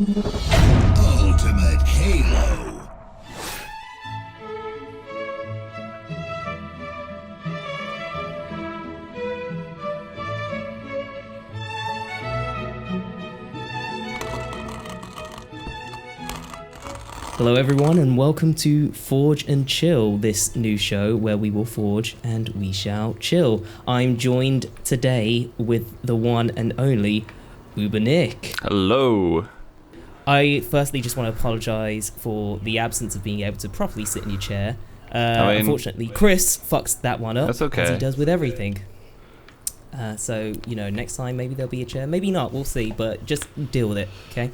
Ultimate Halo. Hello everyone and welcome to Forge and Chill, this new show where we will forge and we shall chill. I'm joined today with the one and only UberNick. Hello. I firstly just want to apologise for the absence of being able to properly sit in your chair. Unfortunately, Chris fucks that one up. That's okay. As he does with everything. So, next time maybe there'll be a chair. Maybe not, we'll see, but just deal with it, okay?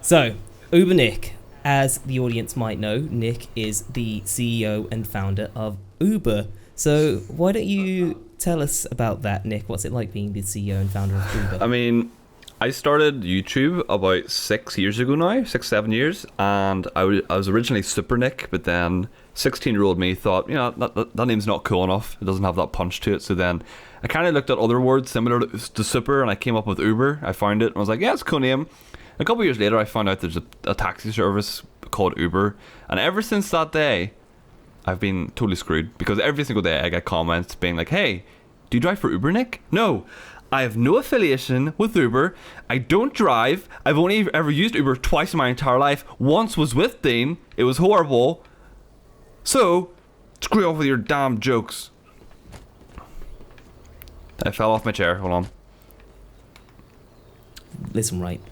So, UberNick. As the audience might know, Nick is the CEO and founder of Uber. So why don't you tell us about that, Nick? What's it like being the CEO and founder of Uber? I mean, I started YouTube about 6 years ago now, 7 years, and I was originally Super Nick, but then 16-year-old me thought, that name's not cool enough. It doesn't have that punch to it. So then I kind of looked at other words similar to Super, and I came up with Uber. I found it, and I was like, yeah, it's a cool name. A couple of years later, I found out there's a taxi service called Uber, and ever since that day, I've been totally screwed because every single day I get comments being like, "Hey, do you drive for UberNick?" No, I have no affiliation with Uber. I don't drive. I've only ever used Uber twice in my entire life. Once was with Dean. It was horrible. So, screw off with your damn jokes. I fell off my chair. Hold on. Listen, right.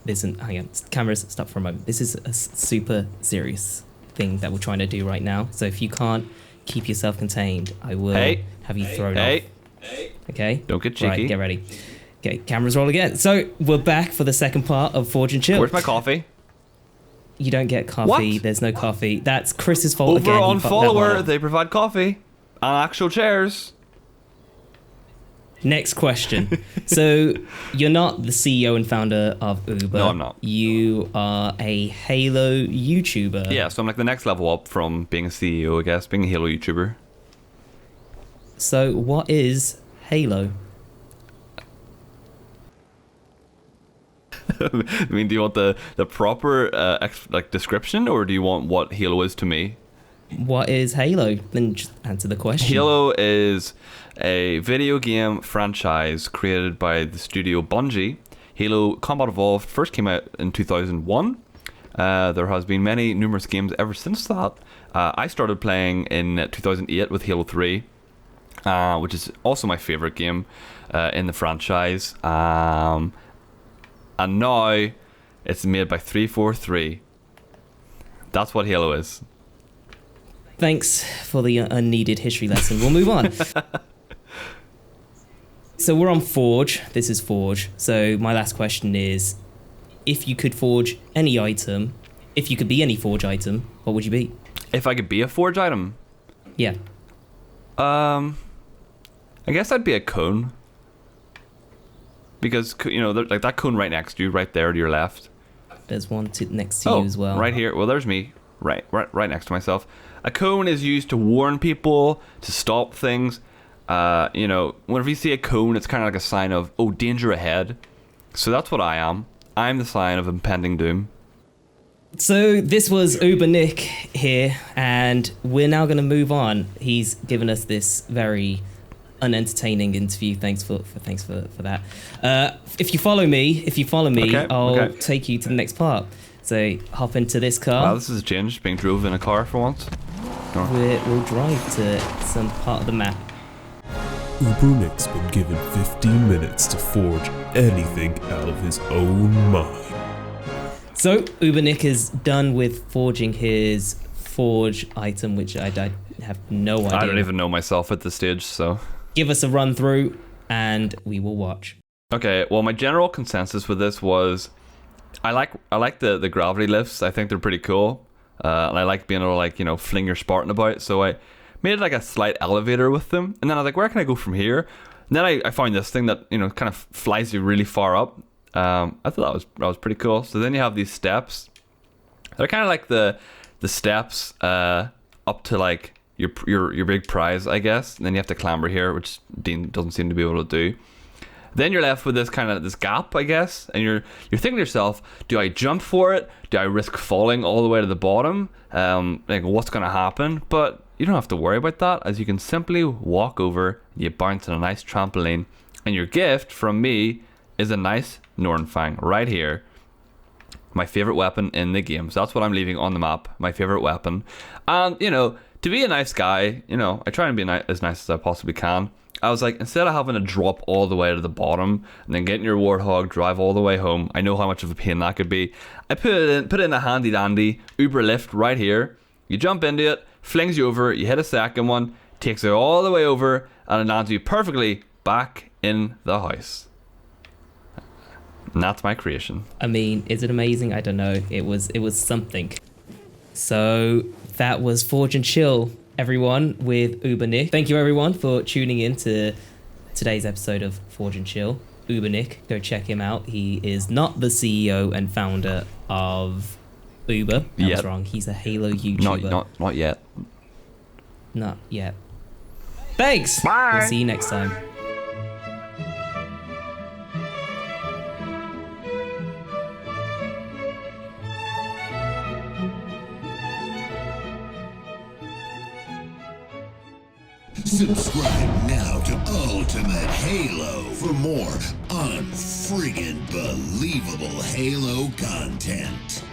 Listen, hang on. Cameras, stop for a moment. This is a super serious thing that we're trying to do right now. So if you can't keep yourself contained, I will have you thrown off. Okay? Don't get cheeky. Right, get ready. Okay, cameras roll again. So we're back for the second part of Forge and Chill. Where's my coffee? You don't get coffee. What? There's no coffee. That's Chris's fault Over again. on Follower, they provide coffee and actual chairs. Next question. So, you're not the CEO and founder of Uber. No, I'm not. You are a Halo YouTuber. Yeah, so I'm like the next level up from being a CEO, I guess, being a Halo YouTuber. So, what is Halo? I mean, do you want the proper description, or do you want what Halo is to me? What is Halo? Then just answer the question. Halo is a video game franchise created by the studio Bungie. Halo Combat Evolved first came out in 2001. There has been numerous games ever since that. I started playing in 2008 with Halo 3, which is also my favorite game in the franchise. And now it's made by 343. That's what Halo is. Thanks for the unneeded history lesson. We'll move on. So we're on Forge. This is Forge. So my last question is, if you could forge any item, if you could be any Forge item, what would you be? If I could be a Forge item? Yeah. I guess I'd be a cone. Because, like that cone right next to you, right there to your left. There's one next to you as well. Right here. Well, there's me. Right next to myself. A cone is used to warn people, to stop things. Whenever you see a cone, it's kind of like a sign of, danger ahead. So that's what I am. I'm the sign of impending doom. So this was UberNick here, and we're now going to move on. He's given us this very unentertaining interview. Thanks for that. If you follow me, Okay, I'll take you to the next part. So hop into this car. Wow, this has changed, being drove in a car for once. We'll drive to some part of the map. UberNick's been given 15 minutes to forge anything out of his own mind. So UberNick is done with forging his Forge item, which I have no idea. I don't even know myself at this stage, so... Give us a run through, and we will watch. Okay, well, my general consensus with this was... I like the gravity lifts. I think they're pretty cool. And I like being able to fling your Spartan about. So I made like a slight elevator with them. And then I was like, where can I go from here? And then I found this thing that, kind of flies you really far up. I thought that was pretty cool. So then you have these steps. They're kind of like the steps up to like your big prize, I guess. And then you have to clamber here, which Dean doesn't seem to be able to do. Then you're left with this gap, I guess, and you're thinking to yourself, do I jump for it? Do I risk falling all the way to the bottom? Like, what's going to happen? But you don't have to worry about that, as you can simply walk over, you bounce on a nice trampoline, and your gift from me is a nice Nornfang right here. My favorite weapon in the game. So that's what I'm leaving on the map, my favorite weapon. And, you know, to be a nice guy, you know, I try and be as nice as I possibly can. I was like, instead of having to drop all the way to the bottom and then getting your Warthog, drive all the way home, I know how much of a pain that could be. I put in a handy dandy Uber lift right here. You jump into it, flings you over, you hit a second one, takes it all the way over, and it lands you perfectly back in the house. And that's my creation. I mean, is it amazing? I don't know. It was something. So that was Forge and Chill, everyone, with UberNick. Thank you, everyone, for tuning in to today's episode of Forge and Chill. UberNick, go check him out. He is not the CEO and founder of Uber. I was wrong. He's a Halo YouTuber. Not yet. Not yet. Thanks. Bye. We'll see you next time. Subscribe now to Ultimate Halo for more unfriggin' believable Halo content.